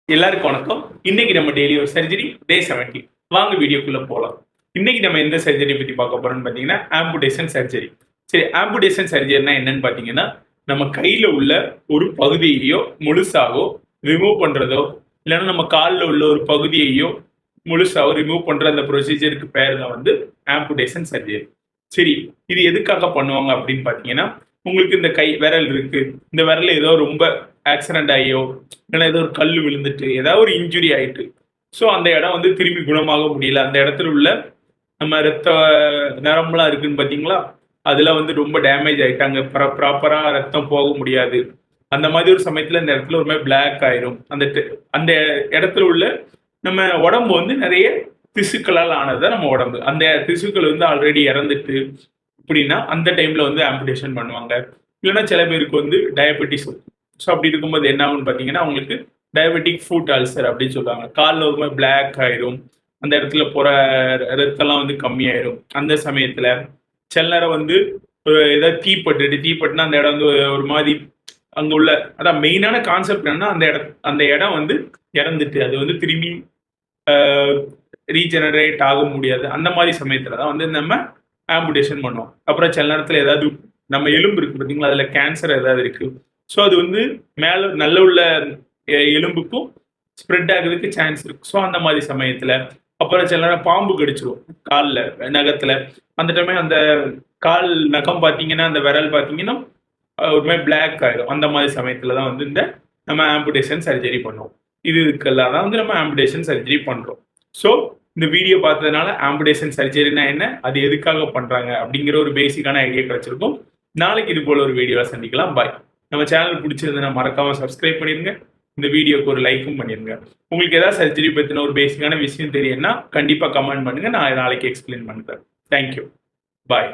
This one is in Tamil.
எல்லாருக்கும் வணக்கம். இன்னைக்கு நம்ம டெய்லி ஒரு சர்ஜரி டே 70. வாங்க வீடியோக்குள்ள போகலாம். இன்னைக்கு நம்ம எந்த சர்ஜரி பத்தி பார்க்க போறோம்னு பார்த்தீங்கன்னா ஆம்புடேஷன் சர்ஜரி. சரி, ஆம்புடேஷன் சர்ஜரினா என்னன்னு பார்த்தீங்கன்னா நம்ம கையில உள்ள ஒரு பகுதியையோ முழுசாவோ ரிமூவ் பண்றதோ, இல்லைன்னா நம்ம காலில் உள்ள ஒரு பகுதியையோ முழுசாவோ ரிமூவ் பண்ற அந்த ப்ரொசீஜருக்கு பேர் தான் வந்து ஆம்புடேஷன் சர்ஜரி. சரி, இது எதுக்காக பண்ணுவாங்க அப்படின்னு பார்த்தீங்கன்னா, உங்களுக்கு இந்த கை விரல் இருக்கு, இந்த விரல் ஏதோ ரொம்ப ஆக்சிடென்ட் ஆகியோ, இல்லைன்னா ஏதோ ஒரு கல் விழுந்துட்டு ஏதாவது ஒரு இன்ஜுரி ஆயிட்டு, ஸோ அந்த இடம் வந்து திரும்பி குணமாக முடியல, அந்த இடத்துல உள்ள நம்ம ரத்த நரம்புலாம் இருக்குன்னு பார்த்தீங்களா, அதில் வந்து ரொம்ப டேமேஜ் ஆகிட்டாங்க, ப்ராப்பராக ரத்தம் போக முடியாது. அந்த மாதிரி ஒரு சமயத்தில் இந்த இடத்துல ஒரு மாதிரி பிளாக் ஆயிரும். அந்த இடத்துல உள்ள நம்ம உடம்பு வந்து நிறைய திசுக்களால் ஆனது நம்ம உடம்பு. அந்த திசுக்கள் வந்து ஆல்ரெடி இறந்துட்டு இப்படின்னா அந்த டைம்ல வந்து ஆம்புடேஷன் பண்ணுவாங்க. இல்லைன்னா சில பேருக்கு வந்து டயபெட்டிஸ். ஸோ அப்படி இருக்கும்போது என்ன ஆகும்னு பார்த்தீங்கன்னா, அவங்களுக்கு டயபெட்டிக் ஃபுட் அல்சர் அப்படின்னு சொல்லுவாங்க. காலில் ஒரு மாதிரி பிளாக் ஆயிரும், அந்த இடத்துல போகிற ரத்தம்லாம் வந்து கம்மியாயிரும். அந்த சமயத்தில் சில நேரம் வந்து ஏதாவது தீப்பட்டுனா அந்த இடம் வந்து ஒரு மாதிரி அங்கே உள்ள அதான் மெயினான கான்செப்ட் என்னன்னா, அந்த இடம் வந்து இறந்துட்டு அது வந்து திரும்பி ரீஜெனரேட் ஆக முடியாது. அந்த மாதிரி சமயத்தில் தான் வந்து நம்ம ஆம்புடேஷன் பண்ணுவோம். அப்புறம் சில நேரத்தில் ஏதாவது நம்ம எலும்பு இருக்கு பார்த்தீங்களா, அதில் கேன்சர் ஏதாவது இருக்கு, ஸோ அது வந்து மேலே நல்ல உள்ள எலும்புக்கும் ஸ்ப்ரெட் ஆகிறதுக்கு சான்ஸ் இருக்கு. ஸோ அந்த மாதிரி சமயத்தில் அப்புறம் சில நேரம் பாம்பு கடிச்சிடும் காலில் நகத்தில். அந்த டைமே அந்த கால் நகம் பார்த்தீங்கன்னா, அந்த விரல் பார்த்தீங்கன்னா ஒரு மாதிரி பிளாக் ஆகிடும். அந்த மாதிரி சமயத்தில் தான் வந்து இந்த நம்ம ஆம்புடேஷன் சர்ஜரி பண்ணுவோம். இதுக்கெல்லாம் தான் வந்து நம்ம ஆம்புடேஷன் சர்ஜரி பண்ணுறோம். ஸோ இந்த வீடியோ பார்த்ததுனால ஆம்புடேஷன் சர்ஜரினா என்ன, அது எதுக்காக பண்ணுறாங்க அப்படிங்கிற ஒரு பேசிக்கான ஐடியா கிடைச்சிருக்கும். நாளைக்கு இது போல ஒரு வீடியோவை சந்திக்கலாம். பாய். நம்ம சேனல் பிடிச்சிருந்தா மறக்காம சப்ஸ்கிரைப் பண்ணிருங்க. இந்த வீடியோக்கு ஒரு லைக்கும் பண்ணிருங்க. உங்களுக்கு ஏதாவது சர்ஜரி பற்றின ஒரு பேசிக்கான விஷயம் தெரியும்னா கண்டிப்பாக கமெண்ட் பண்ணுங்க. நான் நாளைக்கு எக்ஸ்பிளைன் பண்ணுறேன். தேங்க்யூ. பாய்.